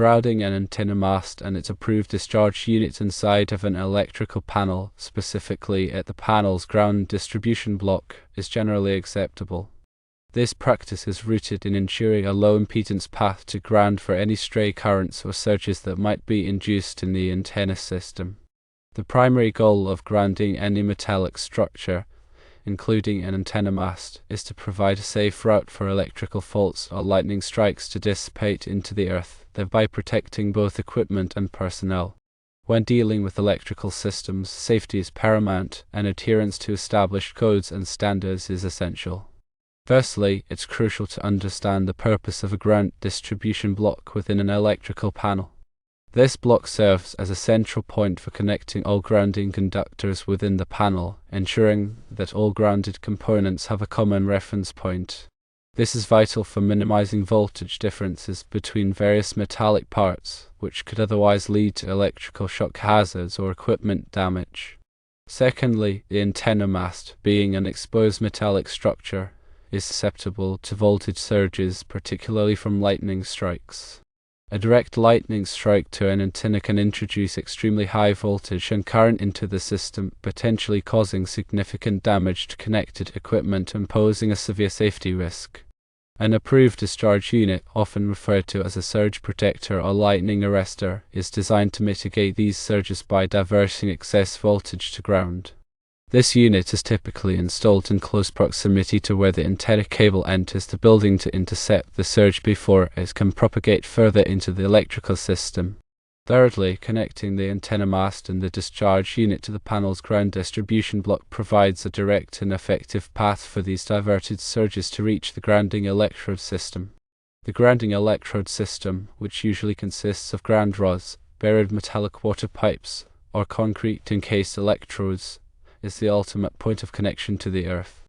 Grounding an antenna mast and its approved discharge unit inside of an electrical panel, specifically at the panel's ground distribution block, is generally acceptable. This practice is rooted in ensuring a low impedance path to ground for any stray currents or surges that might be induced in the antenna system. The primary goal of grounding any metallic structure, including an antenna mast, is to provide a safe route for electrical faults or lightning strikes to dissipate into the earth, thereby protecting both equipment and personnel. When dealing with electrical systems, safety is paramount, and adherence to established codes and standards is essential. Firstly, it's crucial to understand the purpose of a ground distribution block within an electrical panel. This block serves as a central point for connecting all grounding conductors within the panel, ensuring that all grounded components have a common reference point. This is vital for minimizing voltage differences between various metallic parts, which could otherwise lead to electrical shock hazards or equipment damage. Secondly, the antenna mast, being an exposed metallic structure, is susceptible to voltage surges, particularly from lightning strikes. A direct lightning strike to an antenna can introduce extremely high voltage and current into the system, potentially causing significant damage to connected equipment and posing a severe safety risk. An approved discharge unit, often referred to as a surge protector or lightning arrestor, is designed to mitigate these surges by diverting excess voltage to ground. This unit is typically installed in close proximity to where the antenna cable enters the building to intercept the surge before it can propagate further into the electrical system. Thirdly, connecting the antenna mast and the discharge unit to the panel's ground distribution block provides a direct and effective path for these diverted surges to reach the grounding electrode system. The grounding electrode system, which usually consists of ground rods, buried metallic water pipes, or concrete-encased electrodes, is the ultimate point of connection to the earth.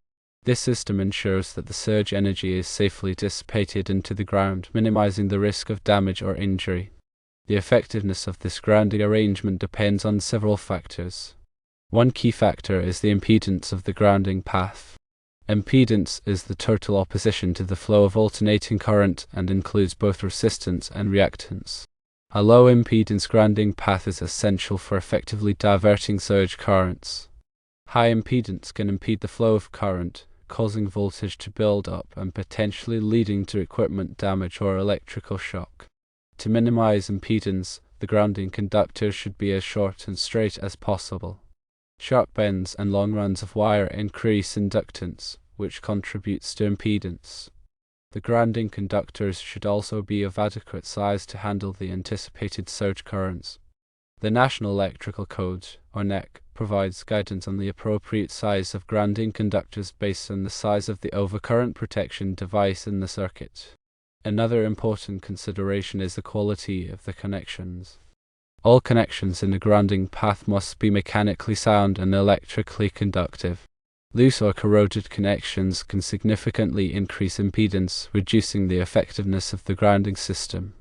This system ensures that the surge energy is safely dissipated into the ground, minimizing the risk of damage or injury. The effectiveness of this grounding arrangement depends on several factors. One key factor is the impedance of the grounding path. Impedance is the total opposition to the flow of alternating current and includes both resistance and reactance. A low impedance grounding path is essential for effectively diverting surge currents. High impedance can impede the flow of current, causing voltage to build up and potentially leading to equipment damage or electrical shock. To minimize impedance, the grounding conductor should be as short and straight as possible. Sharp bends and long runs of wire increase inductance, which contributes to impedance. The grounding conductors should also be of adequate size to handle the anticipated surge currents. The National Electrical Code, or NEC, provides guidance on the appropriate size of grounding conductors based on the size of the overcurrent protection device in the circuit. Another important consideration is the quality of the connections. All connections in the grounding path must be mechanically sound and electrically conductive. Loose or corroded connections can significantly increase impedance, reducing the effectiveness of the grounding system.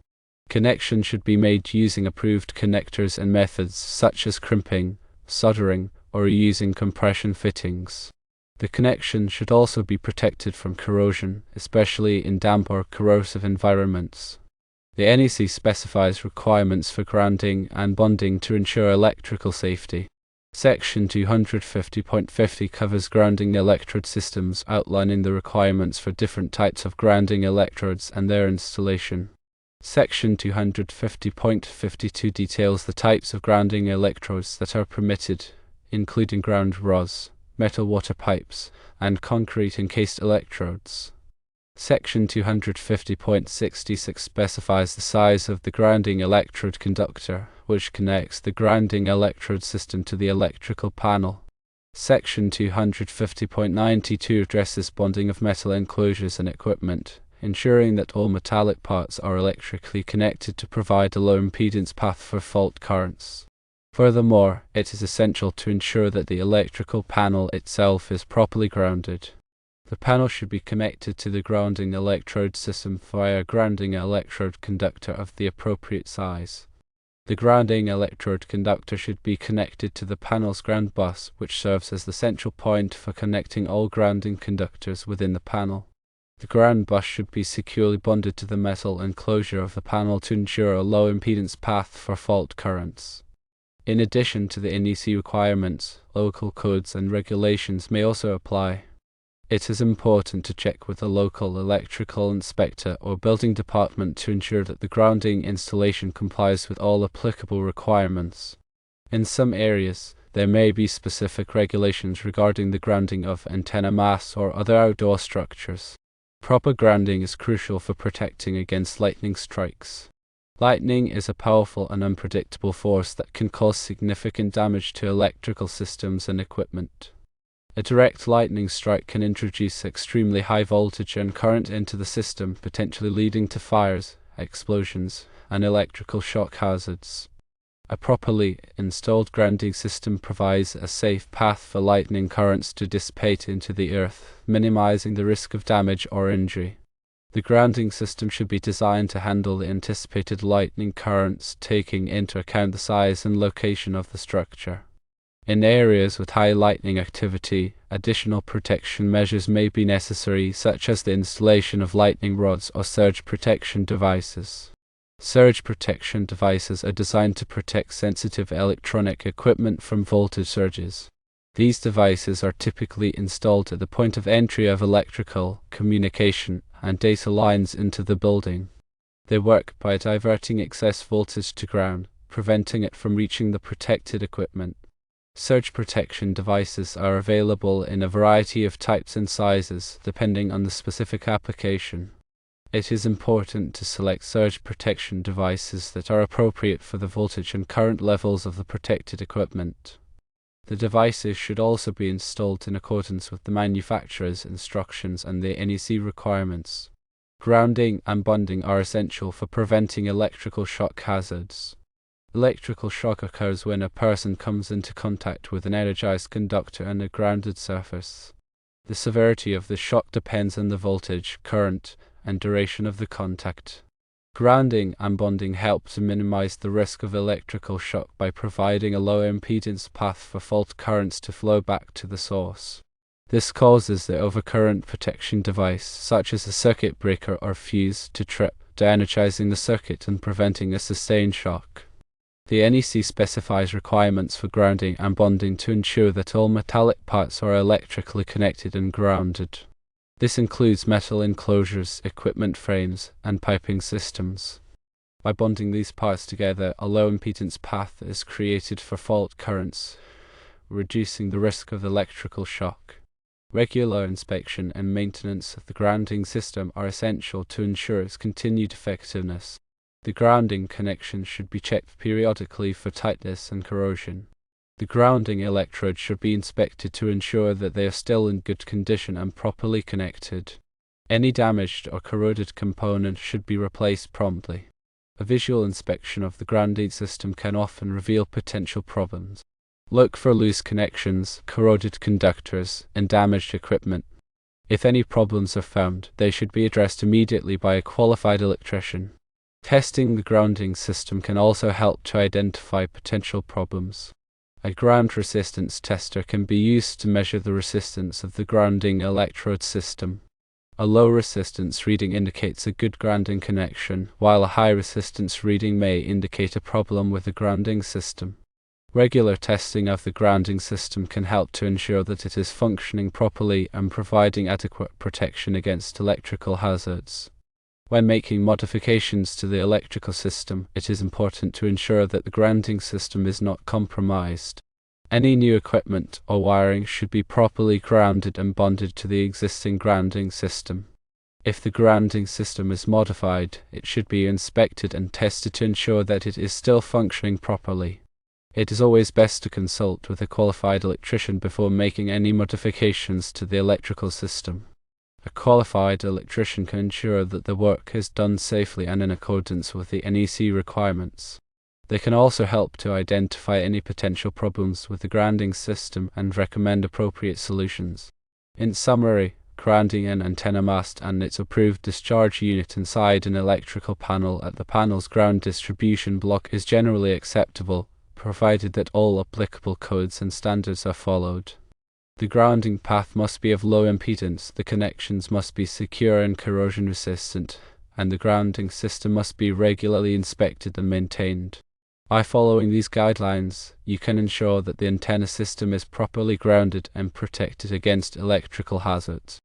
Connections should be made using approved connectors and methods such as crimping, soldering, or using compression fittings. The connection should also be protected from corrosion, especially in damp or corrosive environments. The NEC specifies requirements for grounding and bonding to ensure electrical safety. Section 250.50 covers grounding electrode systems, outlining the requirements for different types of grounding electrodes and their installation. Section 250.52 details the types of grounding electrodes that are permitted, including ground rods, metal water pipes, and concrete-encased electrodes. Section 250.66 specifies the size of the grounding electrode conductor, which connects the grounding electrode system to the electrical panel. Section 250.92 addresses bonding of metal enclosures and equipment, ensuring that all metallic parts are electrically connected to provide a low impedance path for fault currents. Furthermore, it is essential to ensure that the electrical panel itself is properly grounded. The panel should be connected to the grounding electrode system via a grounding electrode conductor of the appropriate size. The grounding electrode conductor should be connected to the panel's ground bus, which serves as the central point for connecting all grounding conductors within the panel. The ground bus should be securely bonded to the metal enclosure of the panel to ensure a low impedance path for fault currents. In addition to the NEC requirements, local codes and regulations may also apply. It is important to check with a local electrical inspector or building department to ensure that the grounding installation complies with all applicable requirements. In some areas, there may be specific regulations regarding the grounding of antenna masts or other outdoor structures. Proper grounding is crucial for protecting against lightning strikes. Lightning is a powerful and unpredictable force that can cause significant damage to electrical systems and equipment. A direct lightning strike can introduce extremely high voltage and current into the system, potentially leading to fires, explosions, and electrical shock hazards. A properly installed grounding system provides a safe path for lightning currents to dissipate into the earth, minimizing the risk of damage or injury. The grounding system should be designed to handle the anticipated lightning currents, taking into account the size and location of the structure. In areas with high lightning activity, additional protection measures may be necessary, such as the installation of lightning rods or surge protection devices. Surge protection devices are designed to protect sensitive electronic equipment from voltage surges. These devices are typically installed at the point of entry of electrical, communication, and data lines into the building. They work by diverting excess voltage to ground, preventing it from reaching the protected equipment. Surge protection devices are available in a variety of types and sizes, depending on the specific application. It is important to select surge protection devices that are appropriate for the voltage and current levels of the protected equipment. The devices should also be installed in accordance with the manufacturer's instructions and the NEC requirements. Grounding and bonding are essential for preventing electrical shock hazards. Electrical shock occurs when a person comes into contact with an energized conductor and a grounded surface. The severity of the shock depends on the voltage, current, and duration of the contact. Grounding and bonding help to minimize the risk of electrical shock by providing a low impedance path for fault currents to flow back to the source. This causes the overcurrent protection device, such as a circuit breaker or fuse, to trip, de-energizing the circuit and preventing a sustained shock. The NEC specifies requirements for grounding and bonding to ensure that all metallic parts are electrically connected and grounded. This includes metal enclosures, equipment frames, and piping systems. By bonding these parts together, a low impedance path is created for fault currents, reducing the risk of electrical shock. Regular inspection and maintenance of the grounding system are essential to ensure its continued effectiveness. The grounding connections should be checked periodically for tightness and corrosion. The grounding electrodes should be inspected to ensure that they are still in good condition and properly connected. Any damaged or corroded component should be replaced promptly. A visual inspection of the grounding system can often reveal potential problems. Look for loose connections, corroded conductors, and damaged equipment. If any problems are found, they should be addressed immediately by a qualified electrician. Testing the grounding system can also help to identify potential problems. A ground resistance tester can be used to measure the resistance of the grounding electrode system. A low resistance reading indicates a good grounding connection, while a high resistance reading may indicate a problem with the grounding system. Regular testing of the grounding system can help to ensure that it is functioning properly and providing adequate protection against electrical hazards. When making modifications to the electrical system, it is important to ensure that the grounding system is not compromised. Any new equipment or wiring should be properly grounded and bonded to the existing grounding system. If the grounding system is modified, it should be inspected and tested to ensure that it is still functioning properly. It is always best to consult with a qualified electrician before making any modifications to the electrical system. A qualified electrician can ensure that the work is done safely and in accordance with the NEC requirements. They can also help to identify any potential problems with the grounding system and recommend appropriate solutions. In summary, grounding an antenna mast and its approved discharge unit inside an electrical panel at the panel's ground distribution block is generally acceptable, provided that all applicable codes and standards are followed. The grounding path must be of low impedance, the connections must be secure and corrosion resistant, and the grounding system must be regularly inspected and maintained. By following these guidelines, you can ensure that the antenna system is properly grounded and protected against electrical hazards.